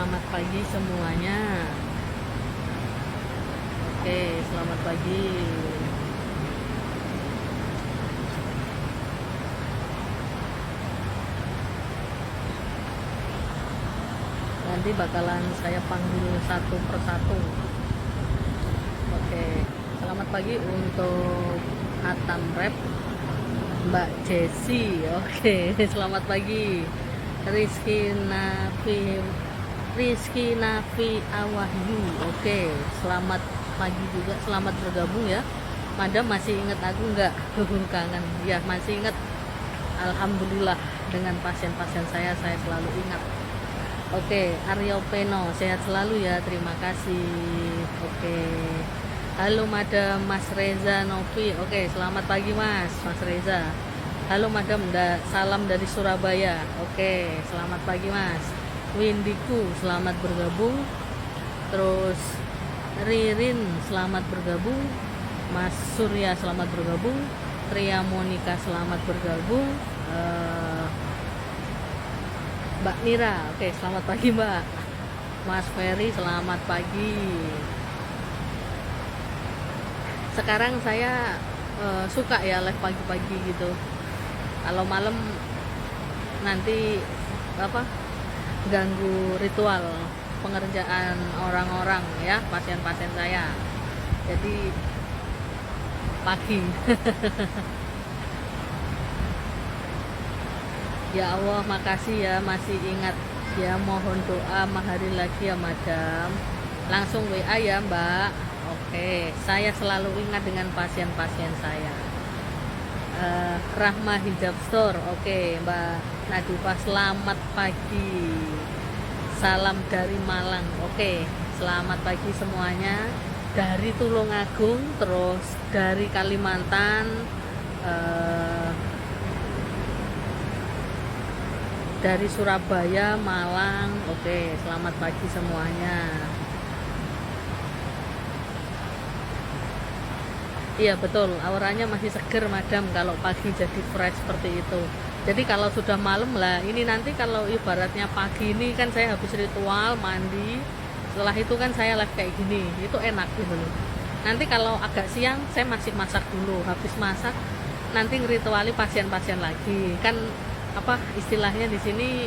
selamat pagi semuanya. Oke, selamat pagi. Nanti bakalan saya panggil satu persatu. Oke, selamat pagi untuk Atam Rep, Mbak Jessie. Oke, selamat pagi. Rizky Nafi Awahyu. Oke, selamat pagi juga, selamat bergabung ya. Madam masih ingat aku nggak? Kangen ya, masih ingat. Alhamdulillah, dengan pasien-pasien saya selalu ingat. Oke, Aryo Peno, sehat selalu ya, terima kasih. Oke, halo Madam, Mas Reza Novi. Oke, selamat pagi Mas Reza. Halo Madam, salam dari Surabaya. Oke, selamat pagi Mas. Windiku, selamat bergabung. Terus Ririn, selamat bergabung. Mas Surya, selamat bergabung. Tria Monika, selamat bergabung. Mbak Mira, oke, selamat pagi Mbak. Mas Ferry, selamat pagi. Sekarang saya suka ya live pagi-pagi gitu. Kalau malam nanti ganggu ritual pengerjaan orang-orang ya, pasien-pasien saya. Jadi pagi. Ya Allah, makasih ya masih ingat ya, mohon doa mahari lagi ya Madam. Langsung WA ya Mbak. Oke, saya selalu ingat dengan pasien-pasien saya. Rahma Hijab Store. Oke, Mbak Nadifa, selamat pagi. Salam dari Malang. Oke, selamat pagi semuanya. Dari Tulungagung, terus dari Kalimantan, dari Surabaya, Malang. Oke, selamat pagi semuanya. Iya betul, auranya masih seger Madam kalau pagi jadi fresh seperti itu. Jadi kalau sudah malam lah, ini nanti kalau ibaratnya pagi ini kan saya habis ritual mandi, setelah itu kan saya live kayak gini, itu enak gitu loh. Nanti kalau agak siang saya masih masak dulu, habis masak nanti ngerituali pasien-pasien lagi. Kan istilahnya di sini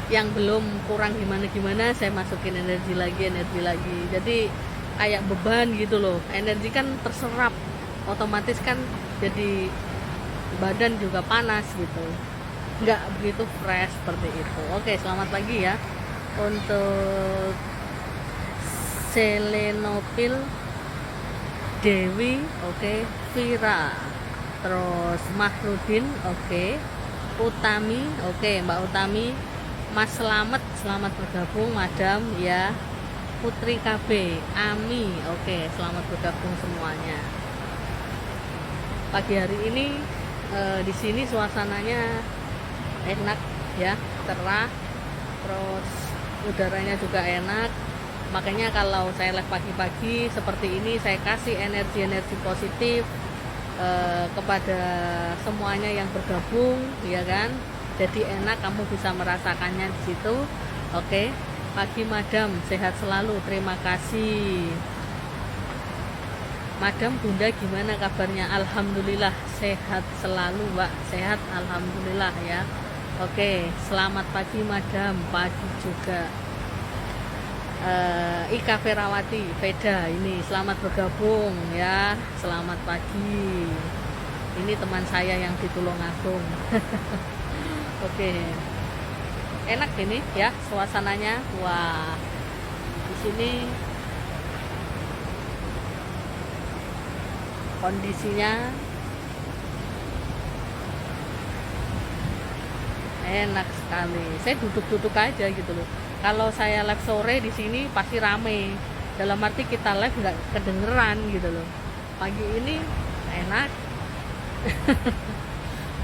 yang belum kurang gimana saya masukin energi lagi. Jadi kayak beban gitu loh, energi kan terserap otomatis kan, jadi badan juga panas gitu, nggak begitu fresh seperti itu. Oke, selamat pagi ya untuk Selenopil Dewi. Oke, Vira, terus Mahrudin. Oke, Utami. Oke, Mbak Utami. Mas selamat bergabung Madam ya. Putri KB, Ami. Oke, selamat bergabung semuanya. Pagi hari ini di sini suasananya enak ya, cerah, terus udaranya juga enak. Makanya kalau saya live pagi-pagi seperti ini, saya kasih energi positif kepada semuanya yang bergabung, ya kan? Jadi enak, kamu bisa merasakannya di situ. Oke. Pagi Madam, sehat selalu, terima kasih. Madam, Bunda gimana kabarnya? Alhamdulillah sehat selalu Mbak, sehat alhamdulillah ya. Oke, selamat pagi Madam, pagi juga. Ika Ferawati, Veda, ini selamat bergabung ya, selamat pagi. Ini teman saya yang di Tulungagung. Oke. Enak ini ya suasananya. Wah, di sini kondisinya enak sekali. Saya duduk-duduk aja gitu loh. Kalau saya live sore di sini pasti rame. Dalam arti kita live nggak kedengeran gitu loh. Pagi ini enak.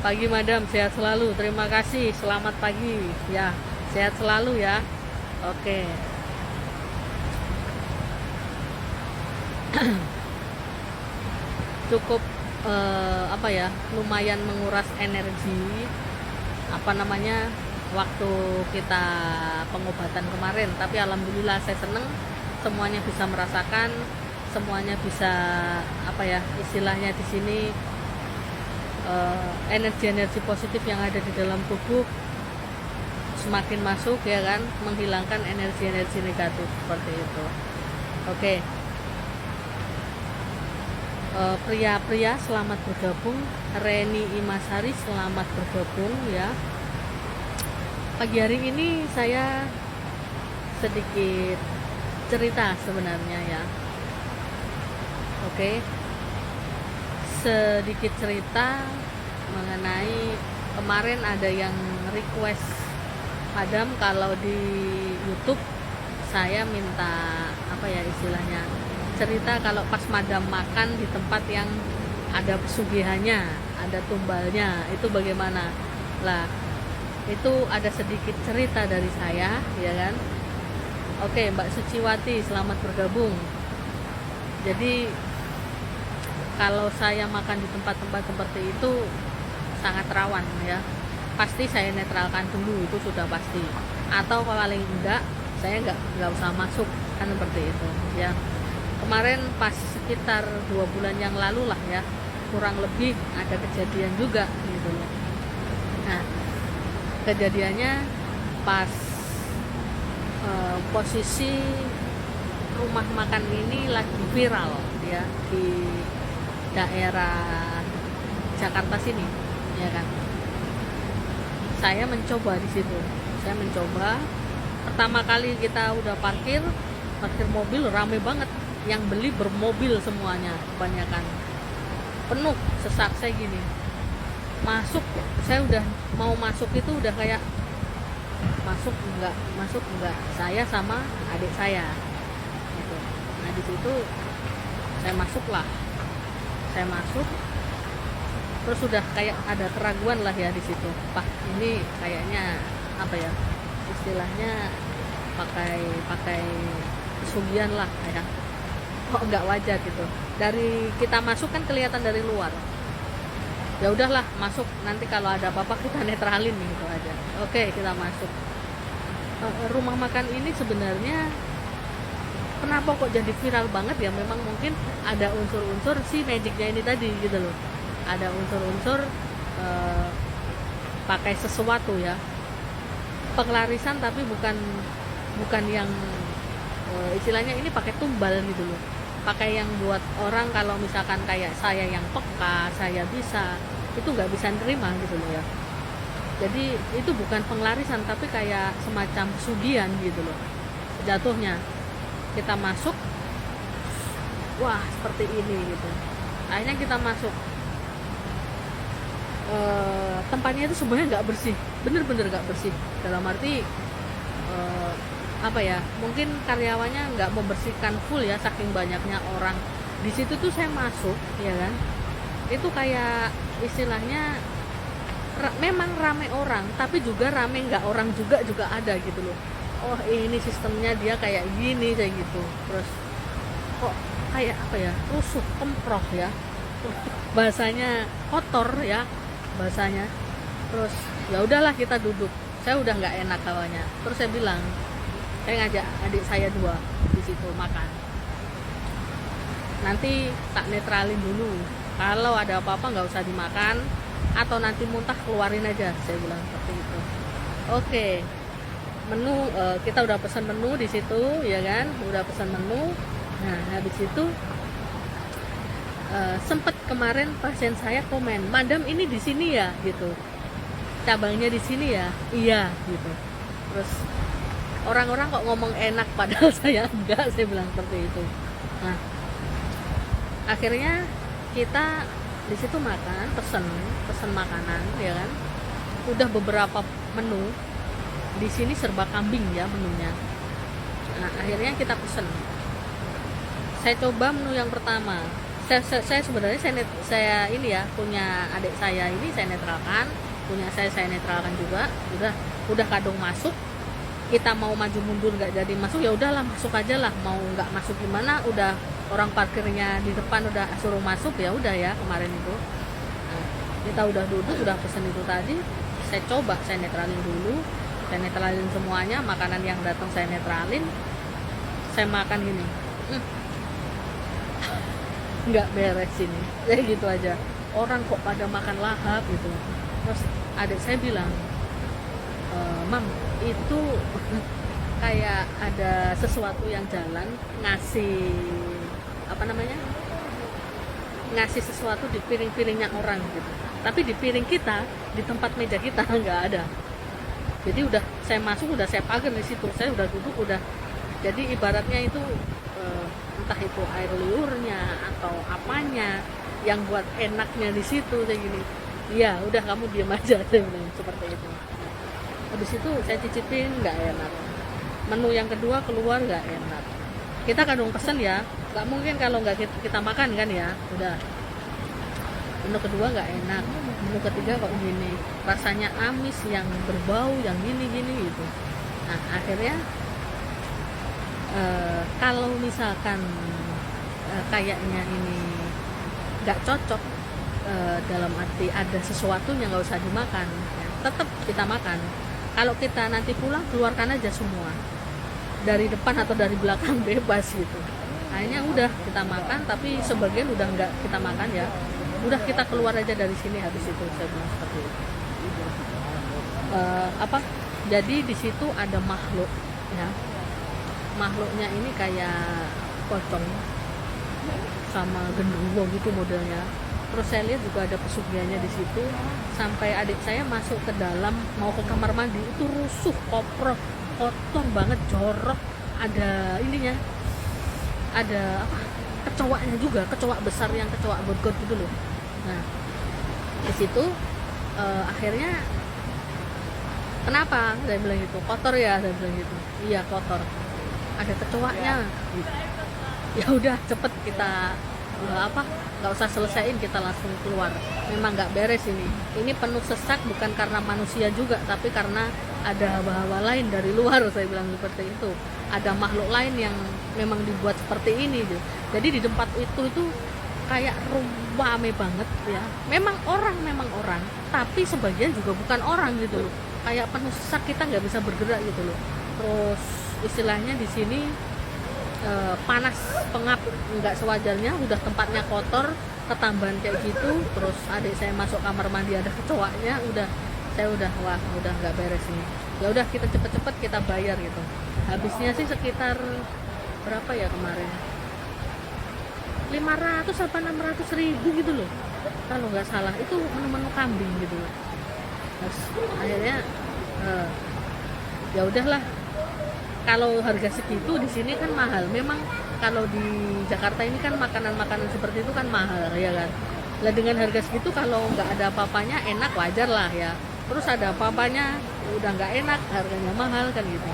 Pagi Madam, sehat selalu, terima kasih, selamat pagi ya, sehat selalu ya. Oke. Cukup lumayan menguras energi, waktu kita pengobatan kemarin, tapi alhamdulillah saya seneng semuanya bisa merasakan, semuanya bisa apa ya istilahnya di sini, energi-energi positif yang ada di dalam tubuh semakin masuk ya kan, menghilangkan energi-energi negatif seperti itu. Oke. Pria-pria selamat bergabung, Reni Imasari selamat bergabung ya. Pagi hari ini saya sedikit cerita sebenarnya ya. Oke. Sedikit cerita mengenai kemarin ada yang request Madam kalau di YouTube saya minta apa ya istilahnya, cerita kalau pas Madam makan di tempat yang ada pesugihannya, ada tumbalnya, itu bagaimana. Lah itu ada sedikit cerita dari saya ya kan. Oke, Mbak Suciwati selamat bergabung. Jadi kalau saya makan di tempat-tempat seperti itu sangat rawan ya, pasti saya netralkan dulu, itu sudah pasti. Atau paling enggak saya nggak usah masuk, kan seperti itu ya. Kemarin pas sekitar 2 bulan yang lalu lah ya, kurang lebih ada kejadian juga gitu loh. Nah kejadiannya pas posisi rumah makan ini lagi viral ya di daerah Jakarta sini ya kan. Saya mencoba di situ, saya mencoba pertama kali kita udah parkir mobil, rame banget yang beli bermobil semuanya, kebanyakan penuh, sesak. Saya gini masuk, saya udah mau masuk itu udah kayak masuk enggak, saya sama adik saya gitu. Nah di situ saya masuk, terus udah kayak ada keraguan lah ya di situ. Pak ini kayaknya apa ya istilahnya, pakai pesugihan lah kayak kok nggak wajar gitu. Dari kita masuk kan kelihatan dari luar, ya udahlah masuk, nanti kalau ada apa-apa kita netralin gitu aja. Oke, kita masuk. Rumah makan ini sebenarnya kenapa kok jadi viral banget ya, memang mungkin ada unsur-unsur si magicnya ini tadi gitu loh, ada unsur-unsur pakai sesuatu ya, penglarisan, tapi bukan yang istilahnya ini pakai tumbal gitu loh, pakai yang buat orang kalau misalkan kayak saya yang peka, saya bisa, itu nggak bisa nerima gitu loh ya. Jadi itu bukan penglarisan tapi kayak semacam pesugihan gitu loh jatuhnya. Kita masuk, wah seperti ini gitu. Akhirnya kita masuk, tempatnya itu sebenarnya nggak bersih, bener-bener nggak bersih, dalam arti apa ya, mungkin karyawannya nggak membersihkan full ya, saking banyaknya orang di situ tuh. Saya masuk ya kan, itu kayak istilahnya memang rame orang, tapi juga rame nggak orang juga ada gitu loh. Oh ini sistemnya dia kayak gini kayak gitu. Terus kok kayak apa ya, rusuh, kemproh ya, bahasanya kotor ya bahasanya. Terus ya udahlah kita duduk, saya udah nggak enak kawannya. Terus saya bilang, saya ngajak adik saya 2 di situ makan, nanti tak netralin dulu, kalau ada apa-apa nggak usah dimakan, atau nanti muntah keluarin aja, saya bilang seperti itu. Oke, menu kita udah pesan menu di situ ya kan, udah pesan menu. Nah habis itu sempet kemarin pasien saya komen, Madam ini di sini ya gitu, cabangnya di sini ya, iya gitu. Terus orang-orang kok ngomong enak padahal saya enggak, saya bilang seperti itu. Nah akhirnya kita di situ makan, pesen makanan ya kan, udah beberapa menu di sini, serba kambing ya menunya. Nah akhirnya kita pesen, saya coba menu yang pertama. Saya sebenarnya saya ini ya, punya adik saya ini saya netralkan, punya saya netralkan juga. Udah kadung masuk, kita mau maju mundur nggak jadi masuk, ya udahlah masuk aja lah, mau nggak masuk gimana, udah orang parkirnya di depan udah suruh masuk, ya udah ya kemarin itu. Nah, kita udah duduk, udah pesen itu tadi, saya coba, saya netralin dulu, saya netralin semuanya, makanan yang datang saya netralin, saya makan gini, nggak beres ini, kayak gitu aja. Orang kok pada makan lahap gitu. Terus adik saya bilang, Mam, itu kayak ada sesuatu yang jalan ngasih apa namanya, ngasih sesuatu di piring-piringnya orang gitu, tapi di piring kita, di tempat meja kita nggak ada. Jadi udah saya masuk, udah saya pagar di situ, saya udah duduk, udah jadi ibaratnya itu entah itu air liurnya atau apanya yang buat enaknya di situ kayak gini. Iya, udah kamu diam aja, saya bilang seperti itu. Habis itu saya cicipin, nggak enak. Menu yang kedua keluar, nggak enak. Kita kadang pesen ya, nggak mungkin kalau nggak kita makan kan ya. Udah, menu kedua nggak enak, menu ketiga kok gini, rasanya amis, yang berbau, yang gini gitu. Nah akhirnya kalau misalkan kayaknya ini nggak cocok, dalam arti ada sesuatu yang nggak usah dimakan ya, tetap kita makan. Kalau kita nanti pulang, keluarkan aja semua dari depan atau dari belakang, bebas gitu. Akhirnya udah kita makan, tapi sebagian udah nggak kita makan ya, udah kita keluar aja dari sini. Habis itu saya bilang seperti itu. Jadi di situ ada makhluk ya, makhluknya ini kayak pocong sama genderuwo gitu modelnya. Terus saya lihat juga ada pesugihannya di situ. Sampai adik saya masuk ke dalam mau ke kamar mandi itu rusuh, koprok, kotor banget, jorok. Ada ininya, ada apa? Kecoaknya juga, kecoak besar yang kecoak got-got gitu loh. Nah di situ akhirnya kenapa saya bilang gitu, kotor ya, saya bilang gitu. Iya kotor, ada kecoaknya gitu. Ya udah cepet kita nggak usah selesaiin, kita langsung keluar. Memang nggak beres ini penuh sesak, bukan karena manusia juga, tapi karena ada hawa-hawa lain dari luar, saya bilang seperti itu. Ada makhluk lain yang memang dibuat seperti ini gitu. Jadi di tempat itu kayak rame banget ya, memang orang, tapi sebagian juga bukan orang gitu loh, kayak penuh sesak, kita nggak bisa bergerak gitu loh. Terus istilahnya di sini panas, pengap, nggak sewajarnya, udah tempatnya kotor, ketambahan kayak gitu. Terus adik saya masuk kamar mandi ada kecoaknya, saya udah wah udah nggak beres ini. Ya udah kita cepet-cepet kita bayar gitu. Habisnya sih sekitar berapa ya kemarin, 500 apa 600 ribu gitu loh kalau nggak salah. Itu menu-menu kambing gitu loh. Terus akhirnya ya udahlah, kalau harga segitu di sini kan mahal. Memang kalau di Jakarta ini kan makanan-makanan seperti itu kan mahal ya kan. Lah dengan harga segitu kalau nggak ada apa-apanya enak, wajar lah ya. Terus ada apa-apanya udah nggak enak, harganya mahal kan gitu.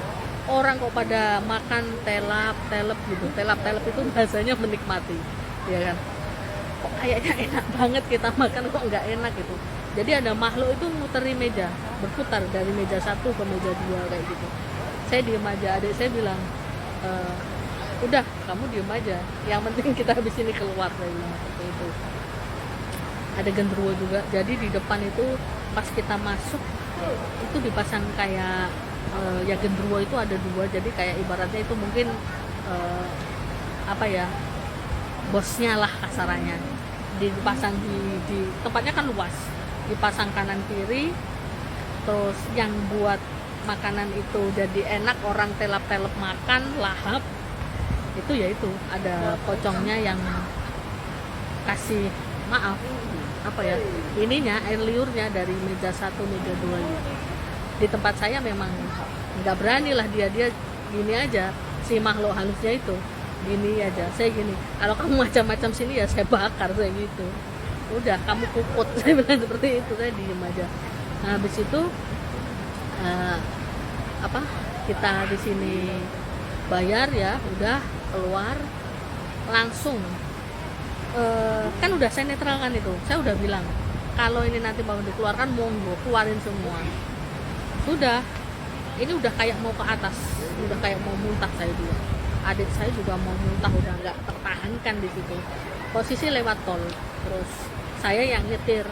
Orang kok pada makan telap-telep gitu. Telap-telep itu bahasanya menikmati ya kan. Kok kayaknya enak banget kita makan, kok nggak enak gitu. Jadi ada makhluk itu muteri meja, berputar dari meja 1 ke meja 2 kayak gitu. Saya diem aja, adik saya bilang, udah kamu diem aja, yang penting kita habis ini keluar, saya bilang seperti itu. Ada genderuwo juga, jadi di depan itu pas kita masuk itu dipasang kayak ya genderuwo itu ada 2, jadi kayak ibaratnya itu mungkin apa ya, bosnya lah kasarannya. Dipasang di tempatnya kan luas, dipasang kanan kiri. Terus yang buat makanan itu jadi enak, orang telap-telep makan lahap itu, yaitu ada pocongnya yang kasih maaf apa ya, ininya air liurnya dari meja 1 meja 2 gitu. Di tempat saya memang nggak berani lah, dia gini aja, si makhluk halusnya itu gini aja, saya gini, kalau kamu macam-macam sini ya saya bakar, saya gitu. Udah kamu kukut, saya bilang seperti itu, saya diem aja. Nah habis itu kita di sini bayar ya, udah keluar langsung. Kan udah saya netralkan itu, saya udah bilang kalau ini nanti mau dikeluarkan monggo keluarin semua. Sudah, ini udah kayak mau ke atas, udah kayak mau muntah saya juga. Adik saya juga mau muntah, udah nggak tertahankan di situ. Posisi lewat tol, terus saya yang nyetir.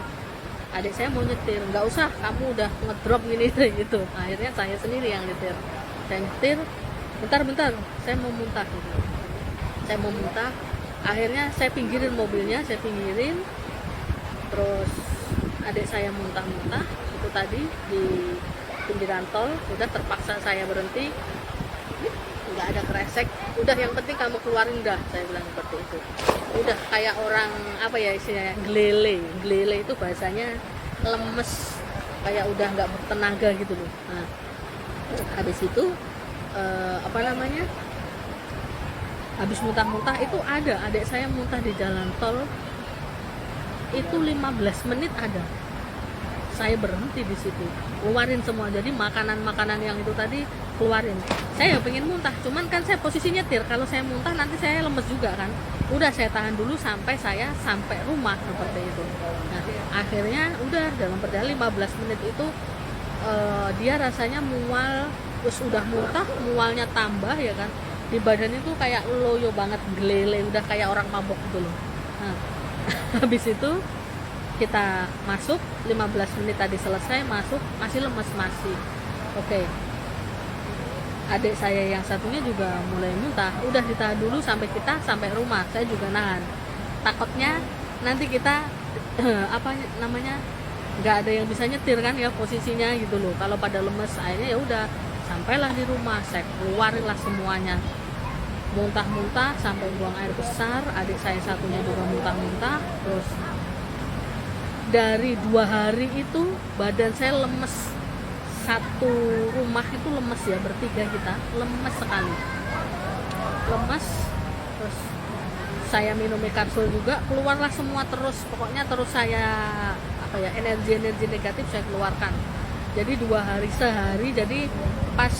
adik saya mau nyetir, nggak usah kamu udah ngedrop gini gitu. Akhirnya saya sendiri yang nyetir, saya nyetir, bentar saya mau muntah gitu. Saya mau muntah, akhirnya saya pinggirin mobilnya, saya pinggirin, terus adik saya muntah-muntah itu tadi di pinggiran tol. Udah terpaksa saya berhenti, nggak ada kresek, udah yang penting kamu keluarin dah, saya bilang seperti itu. Udah kayak orang apa ya istilahnya, glele itu bahasanya lemes, kayak udah nggak bertenaga gitu loh. Nah habis itu apa namanya, habis muntah-muntah itu ada adik saya muntah di jalan tol itu 15 menit ada. Saya berhenti di situ, keluarin semua. Jadi makanan yang itu tadi keluarin. Saya pengen muntah, cuman kan saya posisi nyetir. Kalau saya muntah nanti saya lemes juga kan. Udah saya tahan dulu sampai saya sampai rumah seperti itu. Nah, akhirnya udah dalam perjalanan 15 menit itu dia rasanya mual, terus udah muntah, mualnya tambah ya kan. Di badan itu kayak loyo banget, gelele, udah kayak orang mabok gitu loh. Nah, habis itu kita masuk 15 menit tadi selesai masuk, masih lemes masih. Oke. Adik saya yang satunya juga mulai muntah. Udah ditahan dulu sampai kita sampai rumah. Saya juga nahan. Takutnya nanti kita apa namanya? Nggak ada yang bisa nyetir kan ya posisinya gitu loh. Kalau pada lemes, akhirnya ya udah sampailah di rumah. Saya keluarin lah semuanya. Muntah-muntah sampai buang air besar. Adik saya satunya juga muntah-muntah. Terus dari 2 hari itu badan saya lemes, satu rumah itu lemes ya, bertiga kita lemes sekali, lemes. Terus saya minum kapsul juga, keluarlah semua terus, pokoknya terus saya apa ya, energi negatif saya keluarkan. Jadi 2 hari sehari, jadi pas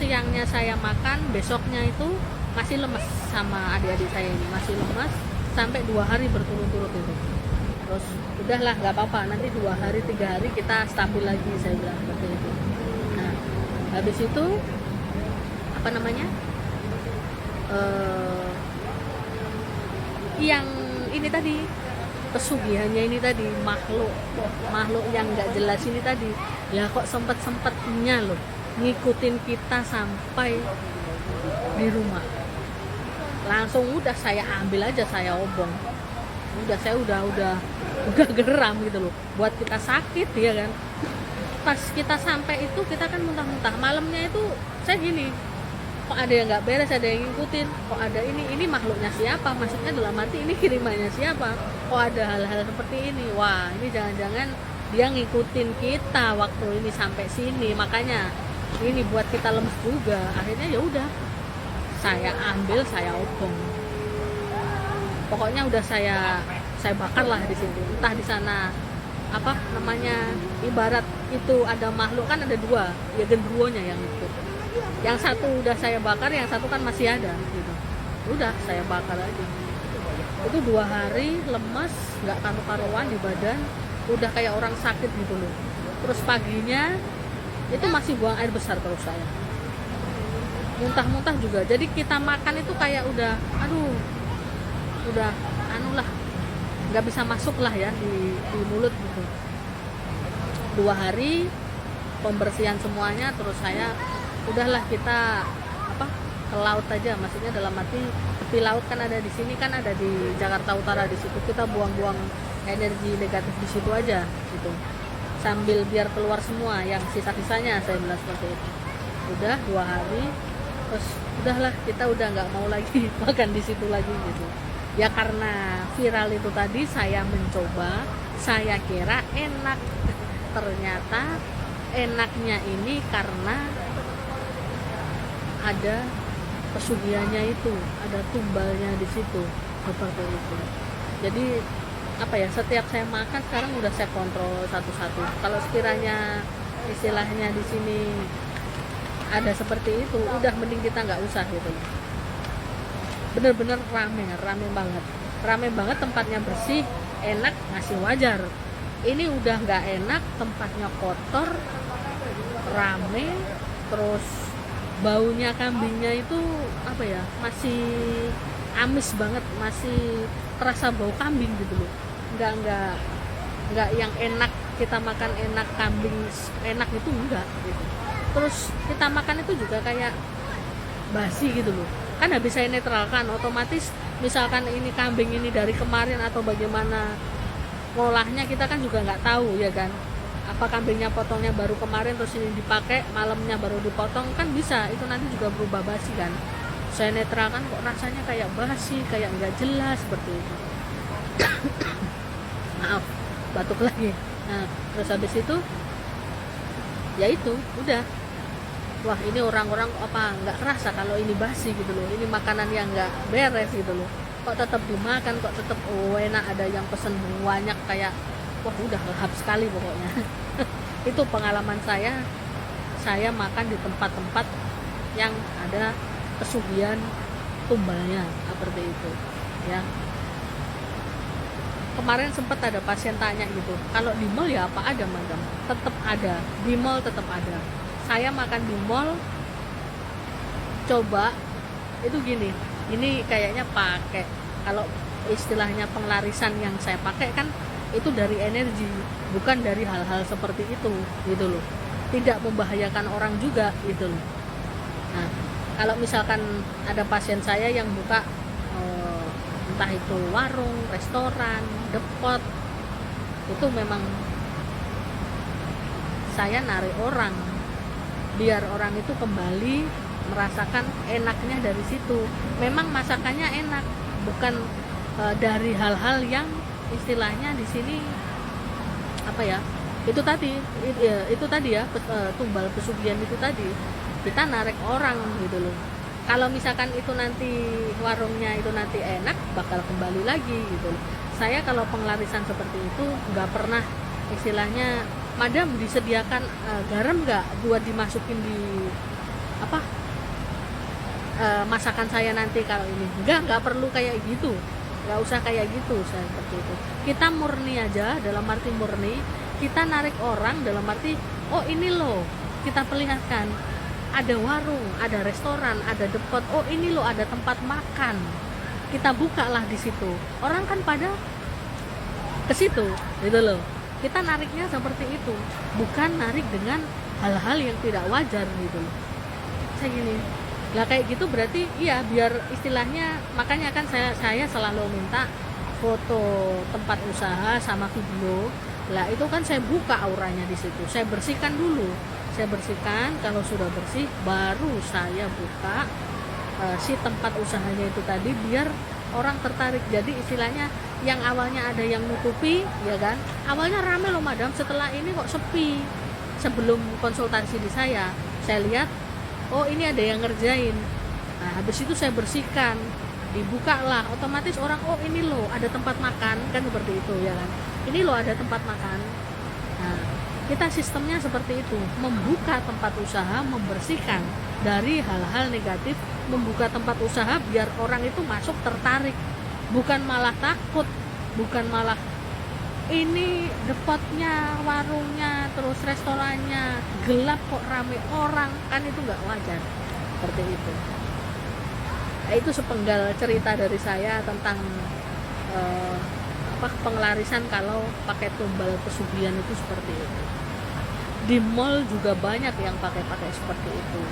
siangnya saya makan, besoknya itu masih lemes sama adik-adik saya ini, masih lemes sampai 2 hari berturut-turut itu. Terus udahlah nggak apa-apa, nanti 2 hari 3 hari kita stabil lagi, saya bilang seperti itu. Nah habis itu apa namanya, yang ini tadi pesugihannya ini tadi, makhluk yang nggak jelas ini tadi ya, kok sempetnya loh ngikutin kita sampai di rumah. Langsung udah saya ambil aja, saya obong. Udah saya udah geram gitu loh, buat kita sakit ya kan. Pas kita sampai itu kita kan muntah-muntah, malamnya itu saya gini, kok ada yang nggak beres, ada yang ngikutin, kok ada ini makhluknya siapa, maksudnya dalam arti ini kirimannya siapa, kok ada hal-hal seperti ini. Wah ini jangan-jangan dia ngikutin kita waktu ini sampai sini, makanya ini buat kita lemes juga. Akhirnya ya udah saya ambil, saya obong, pokoknya udah saya bakar lah di situ. Entah di sana apa namanya, ibarat itu ada makhluk kan, ada 2 ya, genderuwonya yang ikut. Yang satu udah saya bakar, yang satu kan masih ada gitu. Udah saya bakar aja. Itu 2 hari lemes, nggak karu-karuan di badan, udah kayak orang sakit gitu loh. Terus paginya itu masih buang air besar terus saya, muntah-muntah juga. Jadi kita makan itu kayak udah lah, nggak bisa masuk lah ya di mulut gitu. 2 hari pembersihan semuanya, terus saya udahlah kita ke laut aja, maksudnya dalam arti tepi laut kan ada di sini, kan ada di Jakarta Utara, di situ kita buang-buang energi negatif di situ aja gitu, sambil biar keluar semua yang sisa-sisanya, saya bilang seperti itu. Udah 2 hari terus udahlah kita udah nggak mau lagi makan di situ lagi gitu ya, karena viral itu tadi. Saya mencoba, saya kira enak, ternyata enaknya ini karena ada pesugihannya itu, ada tumbalnya di situ seperti itu. Jadi apa ya, setiap saya makan sekarang udah saya kontrol satu-satu. Kalau sekiranya istilahnya di sini ada seperti itu, udah mending kita nggak usah gitu. Bener-bener rame banget, tempatnya bersih, enak, ngasih wajar. Ini udah nggak enak, tempatnya kotor, rame, terus baunya kambingnya itu apa ya, masih amis banget, masih terasa bau kambing gitu loh. Nggak yang enak kita makan enak, kambing enak itu enggak gitu. Terus kita makan itu juga kayak basi gitu loh, kan habis saya netralkan otomatis. Misalkan ini kambing ini dari kemarin atau bagaimana ngolahnya, kita kan juga nggak tahu ya kan, apa kambingnya potongnya baru kemarin terus ini dipakai malamnya baru dipotong, kan bisa itu nanti juga berubah basi kan. Saya netralkan kok rasanya kayak basi, kayak nggak jelas seperti itu. Maaf, batuk lagi. Nah, terus habis itu ya itu udah, wah ini orang-orang apa nggak kerasa kalau ini basi gitu loh, ini makanan yang nggak beres gitu loh, kok tetap dimakan, kok tetap enak, ada yang pesen banyak, kayak wah udah lahap sekali pokoknya. Itu pengalaman saya makan di tempat-tempat yang ada pesugihan tumbalnya seperti itu ya. Kemarin sempat ada pasien tanya gitu, kalau di mall ya apa ada madam? Tetap ada, di mall tetap ada. Saya makan di mall, coba itu gini, ini kayaknya pakai, kalau istilahnya penglarisan yang saya pakai kan itu dari energi, bukan dari hal-hal seperti itu gitu loh, tidak membahayakan orang juga gitu loh. Nah, kalau misalkan ada pasien saya yang buka entah itu warung, restoran, depot, itu memang saya narik orang biar orang itu kembali merasakan enaknya dari situ. Memang masakannya enak, bukan dari hal-hal yang istilahnya di sini apa ya, itu tadi ya, tumbal pesugihan itu tadi, kita narik orang gitu loh. Kalau misalkan itu nanti warungnya itu nanti enak, bakal kembali lagi gitu loh. Saya kalau penglarisan seperti itu nggak pernah istilahnya, madam disediakan garam nggak buat dimasukin di apa masakan saya nanti kalau ini. Nggak perlu kayak gitu, nggak usah kayak gitu. Saya seperti itu, kita murni aja, dalam arti murni kita narik orang, dalam arti oh ini loh, kita perlihatkan ada warung, ada restoran, ada depot, oh ini loh ada tempat makan, kita bukalah di situ. Orang kan pada ke situ gitu loh. Kita nariknya seperti itu, bukan narik dengan hal-hal yang tidak wajar gitu loh. Saya gini lah, kayak gitu berarti iya, biar istilahnya, makanya kan saya selalu minta foto tempat usaha sama video lah, itu kan saya buka auranya di situ, saya bersihkan dulu. Saya bersihkan, kalau sudah bersih baru saya buka si tempat usahanya itu tadi, biar orang tertarik. Jadi istilahnya yang awalnya ada yang nutupi ya kan, awalnya rame loh madam, setelah ini kok sepi. Sebelum konsultasi di saya lihat oh ini ada yang ngerjain. Nah habis itu saya bersihkan, dibuka lah, otomatis orang oh ini loh ada tempat makan, kan seperti itu ya kan, ini loh ada tempat makan. Nah kita sistemnya seperti itu, membuka tempat usaha, membersihkan dari hal-hal negatif, membuka tempat usaha biar orang itu masuk tertarik, bukan malah takut, bukan malah ini depotnya, warungnya, terus restorannya gelap kok rame orang, kan itu nggak wajar seperti itu. Nah, itu sepenggal cerita dari saya tentang pengelarisan kalau pakai tumbal pesugihan itu seperti itu. Di mall juga banyak yang pakai seperti itu.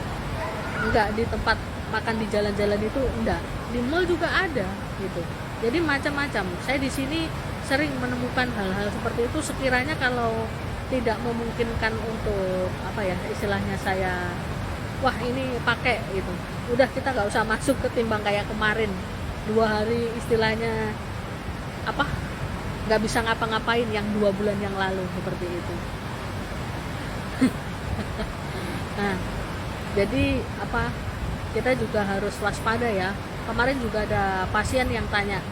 Enggak di tempat makan di jalan-jalan itu enggak. Di mall juga ada gitu. Jadi macam-macam. Saya di sini sering menemukan hal-hal seperti itu. Sekiranya kalau tidak memungkinkan untuk apa ya istilahnya saya, wah ini pakai gitu, udah kita nggak usah masuk, ketimbang kayak kemarin 2 hari istilahnya apa nggak bisa ngapa-ngapain yang 2 bulan yang lalu seperti itu. Nah jadi apa, kita juga harus waspada ya. Kemarin juga ada pasien yang tanya,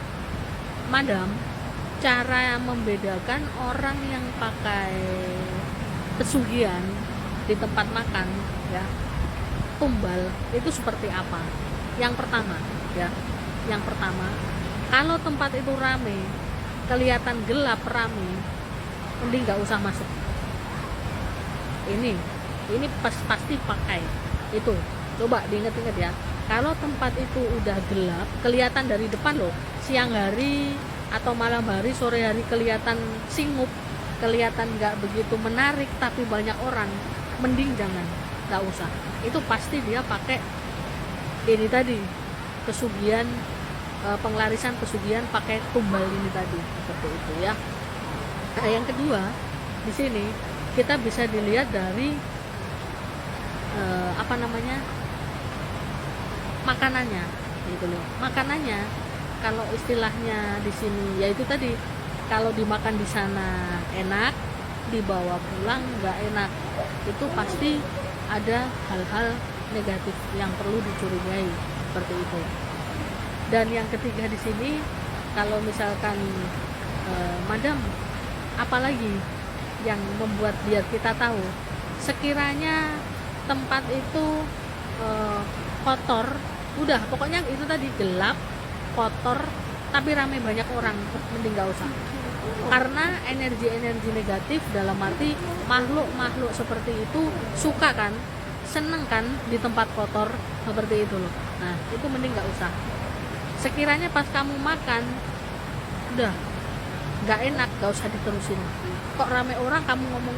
madam cara membedakan orang yang pakai pesugihan di tempat makan ya, tumbal itu seperti apa. Yang pertama ya, yang pertama, kalau tempat itu rame, kelihatan gelap rame, mending nggak usah masuk. Ini pasti pakai itu. Coba diinget-inget ya, kalau tempat itu udah gelap, kelihatan dari depan loh, siang hari atau malam hari, sore hari kelihatan singgup, kelihatan nggak begitu menarik tapi banyak orang, mending jangan, nggak usah. Itu pasti dia pakai ini tadi, pesugihan, penglarisan pesugihan pakai tumbal ini tadi, seperti itu ya. Nah, yang kedua di sini kita bisa dilihat dari makanannya gitu loh. Makanannya kalau istilahnya di sini yaitu tadi, kalau dimakan di sana enak, dibawa pulang nggak enak. Itu pasti ada hal-hal negatif yang perlu dicurigai, seperti itu. Dan yang ketiga di sini, kalau misalkan madam, apalagi yang membuat biar kita tahu sekiranya tempat itu kotor, udah pokoknya itu tadi, gelap, kotor, tapi ramai banyak orang, mending nggak usah. Karena energi-energi negatif, dalam arti makhluk-makhluk seperti itu suka kan, seneng kan di tempat kotor seperti itu loh. Nah itu mending nggak usah. Sekiranya pas kamu makan udah nggak enak, nggak usah diterusin. Kok ramai orang, kamu ngomong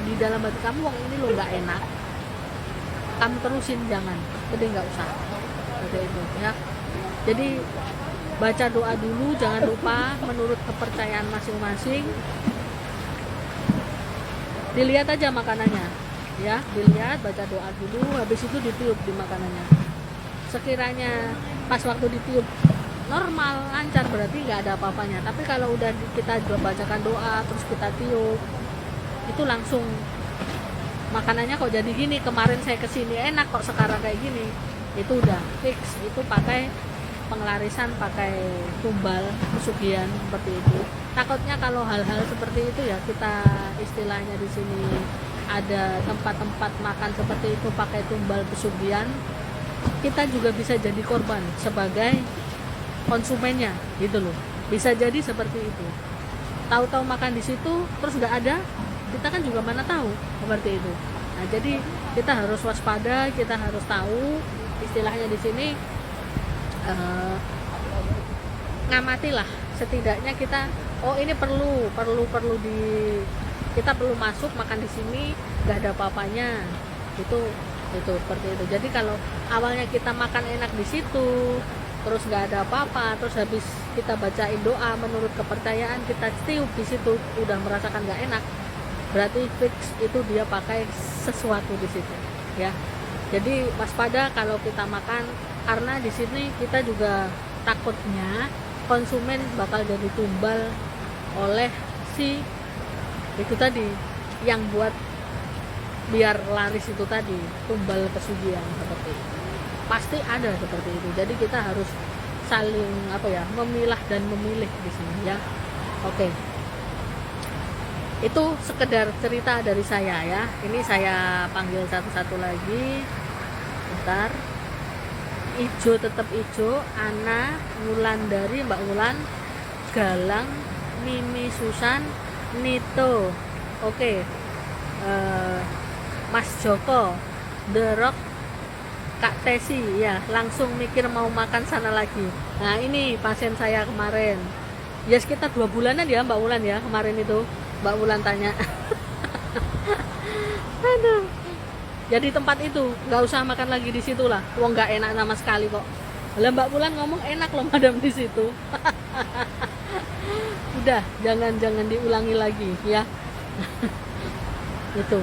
di dalam hati kamu, wong ini lo nggak enak, kamu terusin, jangan, mending nggak usah seperti itu ya. Jadi baca doa dulu, jangan lupa, menurut kepercayaan masing-masing. Dilihat aja makanannya ya, dilihat, baca doa dulu, habis itu ditiup di makanannya. Sekiranya pas waktu ditiup normal, lancar, berarti nggak ada apa-apanya. Tapi kalau udah kita bacakan doa terus kita tiup, itu langsung makanannya kok jadi gini, kemarin saya kesini enak kok sekarang kayak gini, itu udah fix, itu pakai penglarisan, pakai tumbal pesugihan seperti itu. Takutnya kalau hal-hal seperti itu ya, kita istilahnya di sini ada tempat-tempat makan seperti itu pakai tumbal pesugihan, kita juga bisa jadi korban sebagai konsumennya gitu loh. Bisa jadi seperti itu. Tahu-tahu makan di situ terus nggak ada, kita kan juga mana tahu seperti itu. Nah jadi kita harus waspada, kita harus tahu istilahnya di sini, ngamatilah, setidaknya kita, oh ini perlu kita perlu masuk makan di sini, nggak ada apa-apanya, itu seperti itu. Jadi kalau awalnya kita makan enak di situ, terus nggak ada apa-apa, terus habis kita bacain doa menurut kepercayaan, kita tiup di situ udah merasakan nggak enak, berarti fix itu dia pakai sesuatu di situ ya. Jadi waspada kalau kita makan, karena di sini kita juga takutnya konsumen bakal jadi tumbal oleh si itu tadi, yang buat biar laris itu tadi, tumbal pesugihan seperti itu. Pasti ada seperti itu. Jadi kita harus saling memilah dan memilih di sini ya. Oke. Itu sekedar cerita dari saya ya. Ini saya panggil satu-satu lagi. Bentar. Ijo tetap ijo, Ana, Wulandari, Mbak Wulan, Galang, Mimi Susan, Nito. Oke. Mas Joko, The Rock, Kak Tesi ya, langsung mikir mau makan sana lagi. Nah ini pasien saya kemarin ya, sekitar 2 bulanan ya Mbak Wulan ya, kemarin itu Mbak Wulan tanya. Aduh, jadi tempat itu nggak usah makan lagi di situ lah, wong nggak enak sama sekali kok. Lah Mbak Wulan ngomong enak loh madam di situ. Udah, jangan diulangi lagi ya. Itu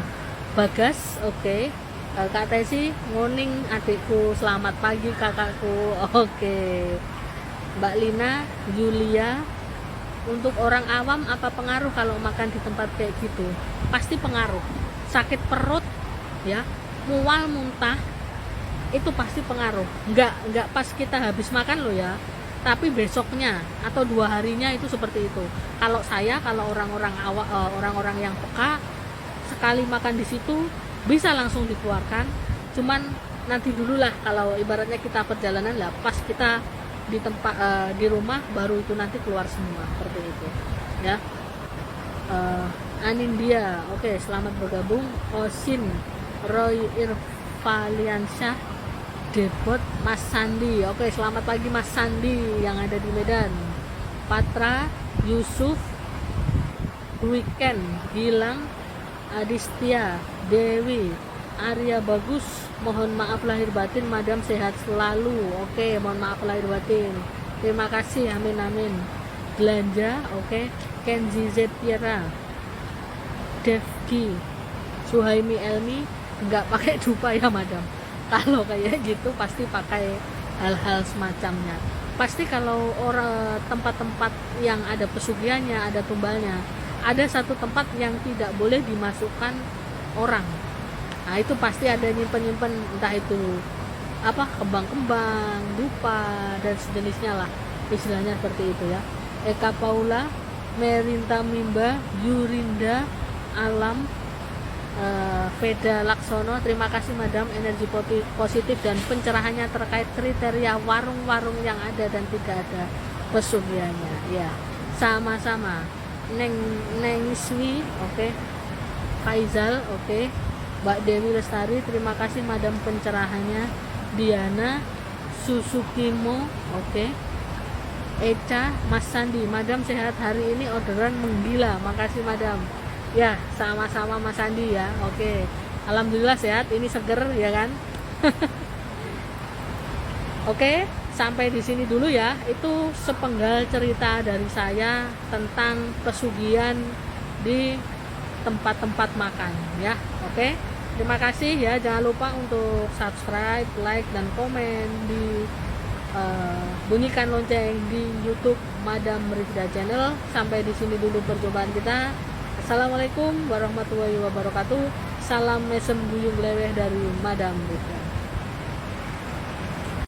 Bagas, oke. Kak Tesi, morning adikku, selamat pagi kakakku. Oke. Mbak Lina, Julia, untuk orang awam apa pengaruh kalau makan di tempat kayak gitu? Pasti pengaruh. Sakit perut ya, mual, muntah, itu pasti pengaruh. Enggak pas kita habis makan loh ya, tapi besoknya atau 2 harinya itu seperti itu. Kalau orang-orang yang peka, sekali makan di situ bisa langsung dikeluarkan. Cuman nanti dululah, kalau ibaratnya kita perjalanan lah, pas kita di tempat di rumah baru itu nanti keluar semua seperti itu ya. Anindya, oke, selamat bergabung. Osin, Roy Irfaliansyah, Depot, Mas Sandi, oke, selamat pagi Mas Sandi yang ada di Medan. Patra, Yusuf, Weekend, Gilang, Adistia, Dewi, Arya Bagus, mohon maaf lahir batin, Madam sehat selalu. Oke, mohon maaf lahir batin. Terima kasih, amin amin. Belanja, oke. Kenzi Zetiera, Devki, Suhaimi Elmi, nggak pakai dupa ya Madam. Kalau kayak gitu pasti pakai hal-hal semacamnya. Pasti kalau orang tempat-tempat yang ada pesugihannya, ada tumbalnya, ada satu tempat yang tidak boleh dimasukkan orang. Nah itu pasti ada nyimpen-nyimpen, entah itu apa, kembang-kembang, dupa dan sejenisnya lah, istilahnya seperti itu ya. Eka Paula, Merinta Mimba, Yurinda Alam, Veda Laksono, terima kasih Madam, energi positif dan pencerahannya terkait kriteria warung-warung yang ada dan tidak ada pesugihannya. Ya, sama-sama. Nengswi, oke. Faizal, oke. Mbak Dewi Lestari, terima kasih Madam pencerahannya. Diana Susukimo, oke. Eca, Mas Sandi, Madam sehat hari ini, orderan menggila, makasih Madam. Ya, sama-sama Mas Sandi ya. Oke. Alhamdulillah sehat, ini seger ya kan? Oke, sampai di sini dulu ya. Itu sepenggal cerita dari saya tentang pesugihan di tempat-tempat makan ya. Oke. Terima kasih ya. Jangan lupa untuk subscribe, like dan komen di bunyikan lonceng di YouTube Madam Rifda Channel. Sampai di sini dulu percobaan kita. Assalamualaikum warahmatullahi wabarakatuh. Salam mesem guyung leweh dari Madam Rifda.